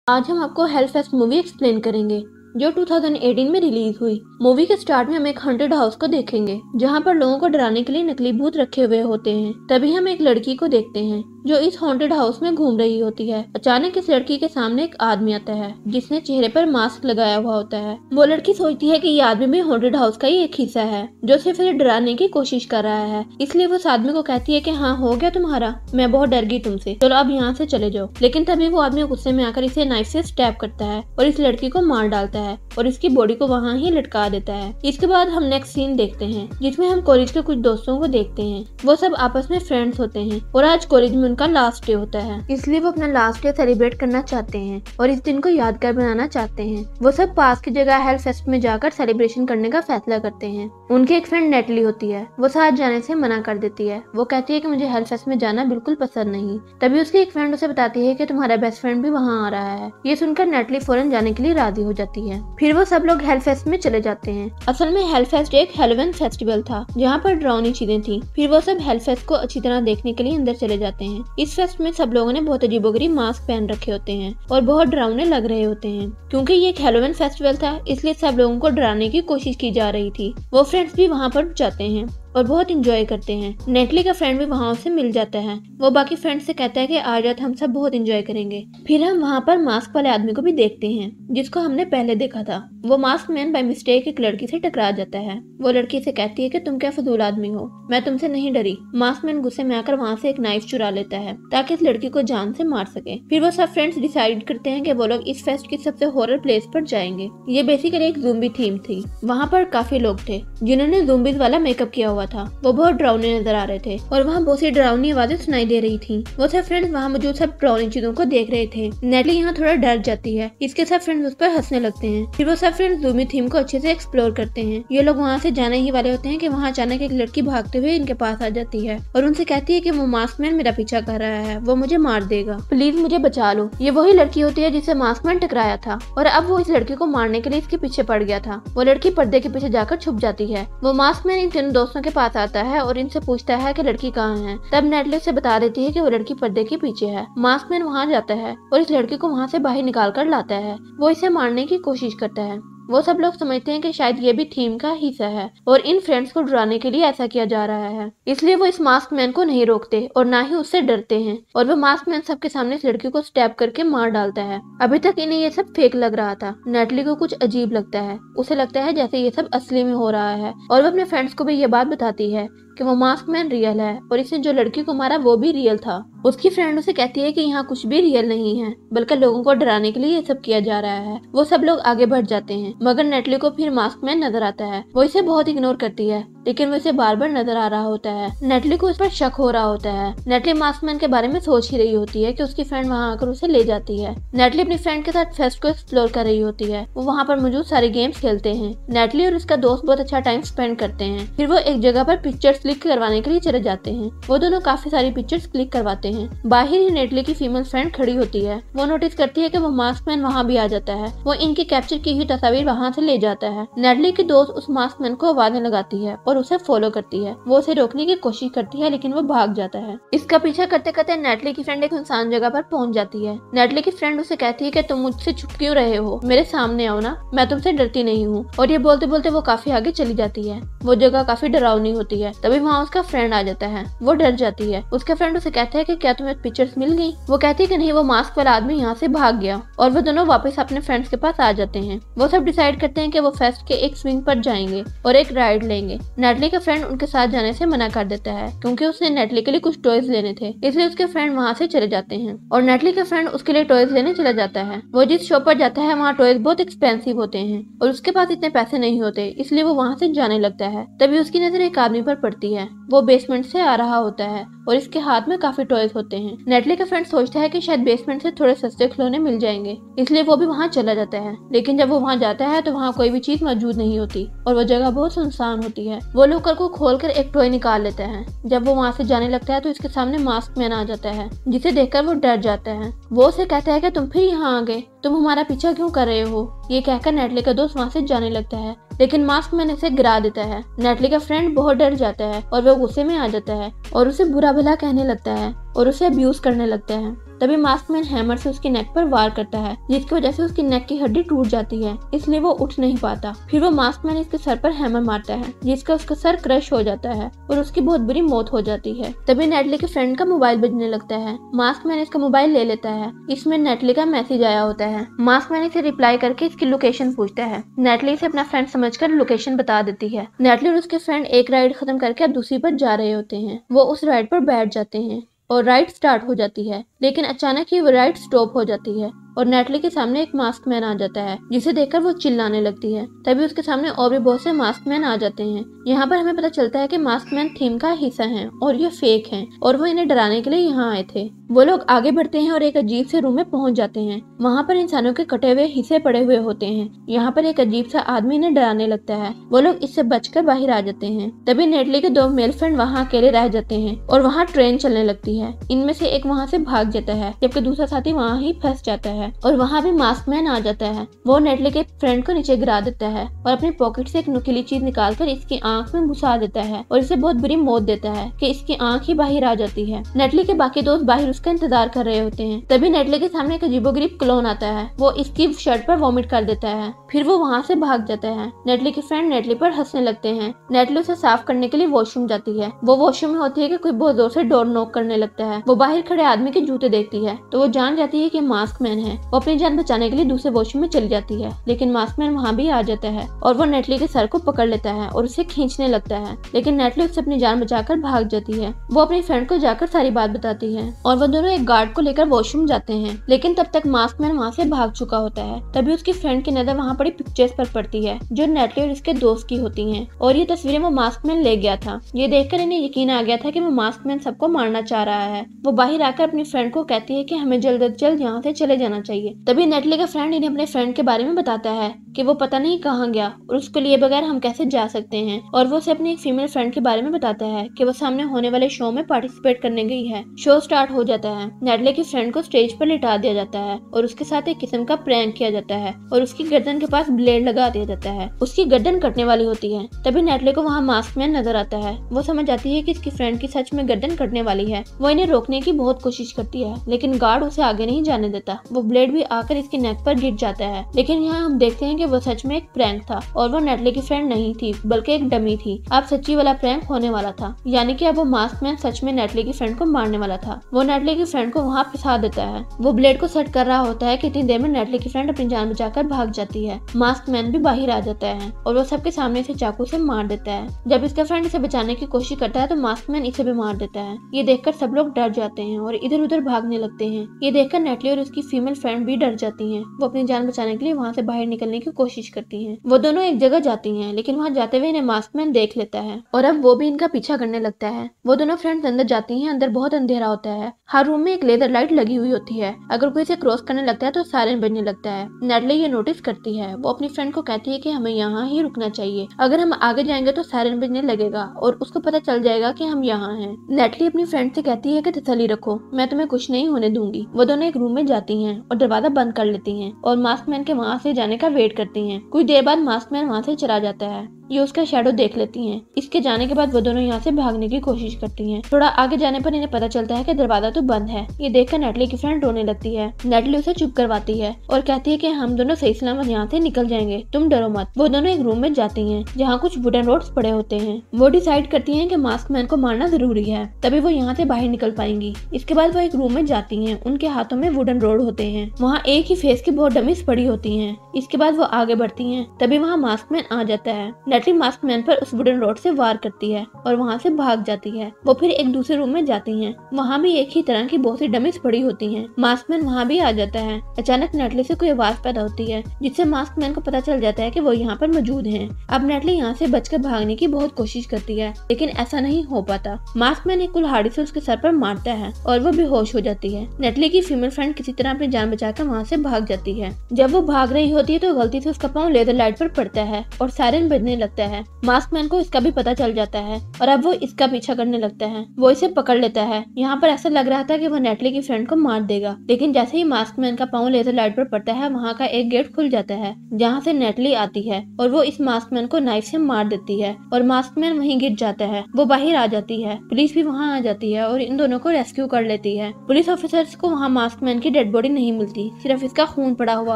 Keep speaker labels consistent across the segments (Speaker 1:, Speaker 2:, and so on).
Speaker 1: आज हम आपको हेलफेस्ट मूवी एक्सप्लेन करेंगे जो 2018 में रिलीज हुई। मूवी के स्टार्ट में हम एक हॉन्टेड हाउस को देखेंगे जहां पर लोगों को डराने के लिए नकली भूत रखे हुए होते हैं। तभी हम एक लड़की को देखते हैं जो इस हॉन्टेड हाउस में घूम रही होती है। अचानक इस लड़की के सामने एक आदमी आता है जिसने चेहरे पर मास्क लगाया हुआ होता है। वो लड़की सोचती है कि ये आदमी भी हॉन्टेड हाउस का ही एक हिस्सा है जो सिर्फ इसे डराने की कोशिश कर रहा है। इसलिए वो उस आदमी को कहती है कि हाँ, हो गया तुम्हारा, मैं बहुत डर गई तुमसे, चलो अब यहाँ से चले जाओ। लेकिन तभी वो आदमी गुस्से में आकर इसे नाइफ से स्टैब करता है और इस लड़की को मार डालता है और इसकी बॉडी को वहाँ ही लटका देता है। इसके बाद हम नेक्स्ट सीन देखते हैं जिसमें हम कॉलेज के कुछ दोस्तों को देखते हैं। वो सब आपस में फ्रेंड्स होते हैं और आज कॉलेज में उनका लास्ट डे होता है, इसलिए वो अपना लास्ट डे सेलिब्रेट करना चाहते हैं और इस दिन को यादगार बनाना चाहते हैं। वो सब पास की जगह हेलफेस्ट में जाकर सेलिब्रेशन करने का फैसला करते हैं। उनकी एक फ्रेंड नेटली होती है, वो साथ जाने से मना कर देती है। वो कहती है कि मुझे हेलफेस्ट में जाना बिल्कुल पसंद नहीं। तभी उसकी एक फ्रेंड उसे बताती है कि तुम्हारा बेस्ट फ्रेंड भी वहाँ आ रहा है। ये सुनकर नेटली फौरन जाने के लिए राजी हो जाती है। फिर वो सब लोग हेलफेस्ट में चले जाते हैं। असल में हेलफेस्ट एक हैलोवीन फेस्टिवल था जहाँ पर डरावनी चीजें थी। फिर वो सब हेलफेस्ट को अच्छी तरह देखने के लिए अंदर चले जाते हैं। इस फेस्ट में सब लोगों ने बहुत अजीबोगरीब मास्क पहन रखे होते हैं और बहुत डरावने लग रहे होते हैं। क्योंकि ये एक हैलोवीन फेस्टिवल था इसलिए सब लोगों को डराने की कोशिश की जा रही थी। वो फ्रेंड्स भी वहाँ पर जाते हैं और बहुत इंजॉय करते हैं। नेटली का फ्रेंड भी वहाँ से मिल जाता है। वो बाकी फ्रेंड से कहता है कि आज रात हम सब बहुत इंजॉय करेंगे। फिर हम वहाँ पर मास्क वाले आदमी को भी देखते हैं जिसको हमने पहले देखा था। वो मास्क मैन बाय मिस्टेक एक लड़की से टकरा जाता है। वो लड़की से कहती है कि तुम क्या फजूल आदमी हो, मैं तुमसे नहीं डरी। मास्क मैन गुस्से में आकर वहाँ से एक नाइफ चुरा लेता है ताकि इस लड़की को जान से मार सके। फिर वो सब फ्रेंड्स डिसाइड करते हैं कि वो लोग इस फेस्ट की सबसे हॉरर प्लेस पर जाएंगे। ये बेसिकली एक ज़ॉम्बी थीम थी। वहाँ पर काफी लोग थे जिन्होंने ज़ॉम्बीज वाला मेकअप किया हुआ था। वो बहुत डरावने नजर आ रहे थे और वहाँ बहुत सी डरावनी आवाजें सुनाई दे रही थी। वो सब फ्रेंड्स वहाँ मौजूद सब डरावनी चीजों को देख रहे थे। नेटली यहाँ थोड़ा डर जाती है। इसके सब फ्रेंड्स उस पर हंसने लगते हैं। फिर वो सब फ्रेंड्स ज़ॉम्बी थीम को अच्छे से एक्सप्लोर करते हैं। ये लोग वहाँ से जाने ही वाले होते हैं कि वहाँ अचानक एक लड़की भागते हुए इनके पास आ जाती है और उनसे कहती है कि वो मास्क मैन मेरा पीछा कर रहा है, वो मुझे मार देगा, प्लीज मुझे बचा लो। ये वही लड़की होती है जिसे मास्क मैन टकराया था और अब वो इस लड़की को मारने के लिए इसके पीछे पड़ गया था। वो लड़की पर्दे के पीछे जाकर छुप जाती है। वो मास्क मैन इन तीनों दोस्तों के पास आता है और इनसे पूछता है कि लड़की कहाँ है। तब नेटली उसे बता देती है कि वो लड़की पर्दे के पीछे है। मास्क मैन वहाँ जाता है और इस लड़की को वहाँ से बाहर निकाल कर लाता है। वो इसे मारने की कोशिश करता है। वो सब लोग समझते हैं कि शायद ये भी थीम का हिस्सा है और इन फ्रेंड्स को डराने के लिए ऐसा किया जा रहा है। इसलिए वो इस मास्क मैन को नहीं रोकते और ना ही उससे डरते हैं और वो मास्क मैन सबके सामने इस लड़की को स्टैब करके मार डालता है। अभी तक इन्हें ये सब फेक लग रहा था। नेटली को कुछ अजीब लगता है। उसे लगता है जैसे ये सब असली में हो रहा है और वो अपने फ्रेंड्स को भी ये बात बताती है कि वो मास्क मैन रियल है और इसने जो लड़की को मारा वो भी रियल था। उसकी फ्रेंड उसे कहती है कि यहाँ कुछ भी रियल नहीं है बल्कि लोगों को डराने के लिए ये सब किया जा रहा है। वो सब लोग आगे बढ़ जाते हैं मगर नेटली को फिर मास्क मैन नजर आता है। वो इसे बहुत इग्नोर करती है लेकिन वो इसे बार बार नजर आ रहा होता है। नेटली को उस पर शक हो रहा होता है। नेटली मास्क मैन के बारे में सोच ही रही होती है कि उसकी फ्रेंड वहाँ आकर उसे ले जाती है। नेटली अपनी फ्रेंड के साथ फेस्ट को एक्सप्लोर कर रही होती है। वो वहाँ पर मौजूद सारे गेम्स खेलते हैं। नेटली और उसका दोस्त बहुत अच्छा टाइम स्पेंड करते हैं। फिर वो एक जगह पर पिक्चर्स क्लिक करवाने के लिए चले जाते हैं। वो दोनों काफी सारी पिक्चर्स क्लिक करवाते हैं। बाहर ही नेटली की फीमेल फ्रेंड खड़ी होती है। वो नोटिस करती है कि वो मास्क मैन वहाँ भी आ जाता है। वो इनकी कैप्चर की हुई तस्वीर वहाँ से ले जाता है। नेटली की दोस्त उस मास्क मैन को आवाजें लगाती है और उसे फॉलो करती है। वो उसे रोकने की कोशिश करती है लेकिन वो भाग जाता है। इसका पीछा करते करते नेटली की फ्रेंड एक सुनसान जगह पर पहुंच जाती है। नेटली की फ्रेंड उसे कहती है कि तुम मुझसे छुप क्यों रहे हो, मेरे सामने आओ ना, मैं तुमसे डरती नहीं हूँ। और ये बोलते बोलते वो काफी आगे चली जाती है। वो जगह काफी डरावनी होती है। तभी वहाँ उसका फ्रेंड आ जाता है। वो डर जाती है। उसके फ्रेंड उसे कहता है कि क्या तुम्हें पिक्चर्स मिल गई। वो कहती है कि नहीं, वो मास्क वाला आदमी यहाँ से भाग गया। और वो दोनों वापस अपने फ्रेंड्स के पास आ जाते हैं। वो सब डिसाइड करते हैं कि वो फेस्ट के एक स्विंग पर जाएंगे और एक राइड लेंगे। नेटली का फ्रेंड उनके साथ जाने से मना कर देता है क्योंकि उसने नेटली के लिए कुछ टॉयज लेने थे, इसलिए उसके फ्रेंड वहाँ से चले जाते हैं और नेटली का फ्रेंड उसके लिए टॉयज लेने चला जाता है। वो जिस शॉप पर जाता है वहाँ टॉयज बहुत एक्सपेंसिव होते हैं और उसके पास इतने पैसे नहीं होते, इसलिए वो वहाँ से जाने लगता है। तभी उसकी नजर एक आदमी पर पड़ती है। वो बेसमेंट से आ रहा होता है और इसके हाथ में काफी टॉयज होते हैं। नेटली का फ्रेंड सोचता है कि शायद बेसमेंट से थोड़े सस्ते खिलौने मिल जाएंगे, इसलिए वो भी वहाँ चला जाता है। लेकिन जब वो वहाँ जाता है तो वहाँ कोई भी चीज मौजूद नहीं होती और वो जगह बहुत सुनसान होती है। वो लॉकर को खोलकर एक टॉय निकाल लेता है। जब वो वहाँ से जाने लगता है तो इसके सामने मास्क मैन आ जाता है जिसे देखकर वो डर जाता है। वो उसे कहता है कि तुम फिर यहाँ आ गए, तुम हमारा पीछा क्यों कर रहे हो। ये कहकर नेटली का दोस्त वहाँ से जाने लगता है लेकिन मास्क मैन इसे गिरा देता है। नेटली का फ्रेंड बहुत डर जाता है और वो गुस्से में आ जाता है और उसे बुरा भला कहने लगता है और उसे अब्यूज करने लगता है। तभी मास्कमैन हैमर से उसकी नेक पर वार करता है, जिसकी वजह से उसकी नेक की हड्डी टूट जाती है, इसलिए वो उठ नहीं पाता। फिर वो मास्कमैन इसके सर पर हैमर मारता है, जिसका उसका सर क्रश हो जाता है और उसकी बहुत बुरी मौत हो जाती है। तभी नेटली के फ्रेंड का मोबाइल बजने लगता है। मास्कमैन इसका मोबाइल ले लेता है। इसमें नेटली का मैसेज आया होता है। मास्कमैन इसे रिप्लाई करके इसकी लोकेशन पूछता है। नेटली इसे अपना फ्रेंड समझकर लोकेशन बता देती है। नेटली और उसके फ्रेंड एक राइड खत्म करके अब दूसरी पर जा रहे होते हैं। वो उस राइड पर बैठ जाते हैं और राइड स्टार्ट हो जाती है, लेकिन अचानक ही वो राइड स्टॉप हो जाती है और नेटली के सामने एक मास्कमैन आ जाता है, जिसे देखकर वो चिल्लाने लगती है। तभी उसके सामने और भी बहुत से मास्कमैन आ जाते हैं। यहाँ पर हमें पता चलता है कि मास्कमैन थीम का हिस्सा हैं और ये फेक हैं और वो इन्हें डराने के लिए यहाँ आए थे। वो लोग आगे बढ़ते हैं और एक अजीब से रूम में पहुंच जाते हैं। वहाँ पर इंसानों के कटे हुए हिस्से पड़े हुए होते हैं। यहाँ पर एक अजीब सा आदमी इन्हें डराने लगता है। वो लोग इससे बचकर बाहर आ जाते हैं। तभी नेटली के 2 मेल फ्रेंड वहाँ अकेले रह जाते हैं और वहाँ ट्रेन चलने लगती है। इनमें से एक वहाँ से भाग जाता है, जबकि दूसरा साथी वहाँ ही फंस जाता है और वहाँ भी मास्कमैन आ जाता है। वो नेटली के फ्रेंड को नीचे गिरा देता है और अपनी पॉकेट से एक नुकीली चीज निकालकर इसकी आंख में घुसा देता है और इसे बहुत बुरी मौत देता है कि इसकी आंख ही बाहर आ जाती है। नेटली के बाकी दोस्त बाहर उसका इंतजार कर रहे होते हैं। तभी नेटली के सामने एक अजीबोगरीब क्लोन आता है। वो इसकी शर्ट पर वॉमिट कर देता है, फिर वो वहाँ से भाग जाता है। नेटली के फ्रेंड नेटली पर हंसने लगते हैं। नेटली उसे साफ करने के लिए वॉशरूम जाती है। वो वॉशरूम में होती है कि कोई बहुत जोर से डोर नॉक करने लगता है। वो बाहर खड़े आदमी के जूते देखती है तो वो जान जाती है कि मास्कमैन है। वो अपनी जान बचाने के लिए दूसरे वॉशरूम में चली जाती है, लेकिन मास्कमैन वहाँ भी आ जाता है और वो नेटली के सर को पकड़ लेता है और उसे खींचने लगता है, लेकिन नेटली उससे अपनी जान बचाकर भाग जाती है। वो अपनी फ्रेंड को जाकर सारी बात बताती है और वो दोनों एक गार्ड को लेकर वॉशरूम जाते हैं, लेकिन तब तक मास्कमैन वहाँ से भाग चुका होता है। तभी उसकी फ्रेंड की नजर वहाँ पड़ी पिक्चर्स पर पड़ती है जो नेटली और उसके दोस्त की होती हैं और ये तस्वीरें वो मास्कमैन ले गया था। ये देखकर इन्हें यकीन आ गया था कि वो मास्कमैन सबको मारना चाह रहा है। वो बाहर आकर अपनी फ्रेंड को कहती है कि हमें जल्द से जल्द यहाँ से चले जाना चाहिए। तभी नेटली का फ्रेंड इन्हें अपने फ्रेंड के बारे में बताता है कि वो पता नहीं कहाँ गया और उसको लिए बगैर हम कैसे जा सकते हैं, और वो उसे अपनी एक फीमेल फ्रेंड के बारे में बताता है कि वो सामने होने वाले शो में पार्टिसिपेट करने गई है। शो स्टार्ट हो जाता है। नेटली की फ्रेंड को स्टेज पर लिटा दिया जाता है और उसके साथ एक किस्म का प्रैंक किया जाता है और उसकी गर्दन के पास ब्लेड लगा दिया जाता है। उसकी गर्दन कटने वाली होती है। तभी नेटली को वहाँ मास्कमैन नजर आता है। वो समझ आती है कि इसकी फ्रेंड की सच में गर्दन कटने वाली है। वो इन्हें रोकने की बहुत कोशिश करती है, लेकिन गार्ड उसे आगे नहीं जाने देता। वो ब्लेड भी आकर इसकी नेक पर गिर जाता है, लेकिन यहाँ हम देखते हैं कि वो सच में एक प्रैंक था और वो नेटली की फ्रेंड नहीं थी बल्कि एक डमी थी। अब सच्ची वाला प्रैंक होने वाला था, यानी कि अब वो मास्कमैन सच में नेटली की फ्रेंड को मारने वाला था। वो नेटली की फ्रेंड को वहाँ फंसा देता है। वो ब्लेड को सेट कर रहा होता है कि इतनी देर में नेटली की फ्रेंड अपनी जान बचाकर भाग जाती है। मास्कमैन भी बाहर आ जाता है और वो सबके सामने से चाकू से मार देता है। जब इसका फ्रेंड इसे बचाने की कोशिश करता है तो मास्कमैन इसे भी मार देता है। ये देखकर सब लोग डर जाते हैं और इधर उधर भागने लगते हैं। ये देखकर नेटली और उसकी फीमेल फ्रेंड भी डर जाती हैं। वो अपनी जान बचाने के लिए वहाँ से बाहर निकलने की कोशिश करती हैं। वो दोनों एक जगह जाती हैं, लेकिन वहाँ जाते हुए इन्हें मास्कमैन देख लेता है और अब वो भी इनका पीछा करने लगता है। वो दोनों फ्रेंड्स अंदर जाती हैं। अंदर बहुत अंधेरा होता है। हर रूम में एक लेजर लाइट लगी हुई होती है। अगर कोई इसे क्रॉस करने लगता है तो सायरन बजने लगता है। नेटली ये नोटिस करती है। वो अपनी फ्रेंड को कहती है कि हमें यहाँ ही रुकना चाहिए। अगर हम आगे जाएंगे तो सायरन बजने लगेगा और उसको पता चल जाएगा कि हम यहाँ हैं। नेटली अपनी फ्रेंड से कहती है कि तसल्ली रखो, मैं तुम्हें कुछ नहीं होने दूंगी। वो दोनों एक रूम में जाती हैं और दरवाजा बंद कर लेती हैं और मास्कमैन के वहाँ से जाने का वेट करती हैं। कुछ देर बाद मास्कमैन वहाँ से चला जाता है। ये उसका शैडो देख लेती हैं। इसके जाने के बाद वो दोनों यहाँ से भागने की कोशिश करती हैं। थोड़ा आगे जाने पर इन्हें पता चलता है कि दरवाजा तो बंद है। ये देखकर नेटली की फ्रेंड रोने लगती है। नेटली उसे चुप करवाती है और कहती है कि हम दोनों सही सलामत यहाँ से निकल जाएंगे, तुम डरो मत। वो दोनों एक रूम में जाती हैं जहाँ कुछ वुडन रोड्स पड़े होते हैं। वो डिसाइड करती हैं कि मास्कमैन को मारना जरूरी है, तभी वो यहाँ से बाहर निकल पाएंगी। इसके बाद वो एक रूम में जाती हैं। उनके हाथों में वुडन रोड होते हैं। वहाँ एक ही फेस की बहुत डमीज पड़ी होती हैं। इसके बाद वो आगे बढ़ती हैं। तभी वहाँ मास्कमैन आ जाता है। नेटली मास्कमैन पर उस वुडन रोड से वार करती है और वहाँ से भाग जाती है। वो फिर एक दूसरे रूम में जाती हैं। वहाँ भी एक ही तरह की बहुत सी डमीज पड़ी होती हैं। मास्कमैन वहाँ भी आ जाता है। अचानक नेटली से कोई आवाज पैदा होती है, जिससे मास्कमैन को पता चल जाता है कि वो यहाँ पर मौजूद हैं। अब नेटली यहाँ से बचकर भागने की बहुत कोशिश करती है, लेकिन ऐसा नहीं हो पाता। मास्कमैन एक कुल्हाड़ी से उसके सर पर मारता है और वो बेहोश हो जाती है। नेटली की फीमेल फ्रेंड किसी तरह अपनी जान बचाकर वहाँ से भाग जाती है। जब वो भाग रही होती है तो गलती से उसका पाँव लेजर लाइट पर पड़ता है और सायरन बजने लगता लगता है। मास्क मैन को इसका भी पता चल जाता है और अब वो इसका पीछा करने लगता है। वो इसे पकड़ लेता है। यहाँ पर ऐसा लग रहा था कि वो नेटली की फ्रेंड को मार देगा, लेकिन जैसे ही मास्क मैन का पाँव लेजर लाइट पर पड़ता है, वहाँ का एक गेट खुल जाता है जहाँ से नेटली आती है और वो इस मास्क मैन को नाइफ से मार देती है और मास्क मैन वहीं गिर जाता है। वो बाहर आ जाती है, पुलिस भी वहाँ आ जाती है और इन दोनों को रेस्क्यू कर लेती है। पुलिस ऑफिसर्स को वहाँ मास्क मैन की डेड बॉडी नहीं मिलती, सिर्फ इसका खून पड़ा हुआ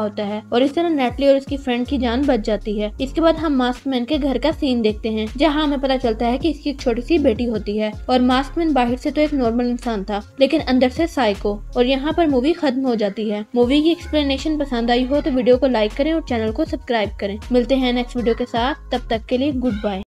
Speaker 1: होता है और इस तरह नेटली और उसकी फ्रेंड की जान बच जाती है। इसके बाद हम मास्क मैन के घर का सीन देखते हैं, जहाँ हमें पता चलता है कि इसकी एक छोटी सी बेटी होती है और मास्क मैन बाहर से तो एक नॉर्मल इंसान था, लेकिन अंदर से साइको। और यहाँ पर मूवी खत्म हो जाती है। मूवी की एक्सप्लेनेशन पसंद आई हो तो वीडियो को लाइक करें और चैनल को सब्सक्राइब करें। मिलते हैं नेक्स्ट वीडियो के साथ, तब तक के लिए गुड बाय।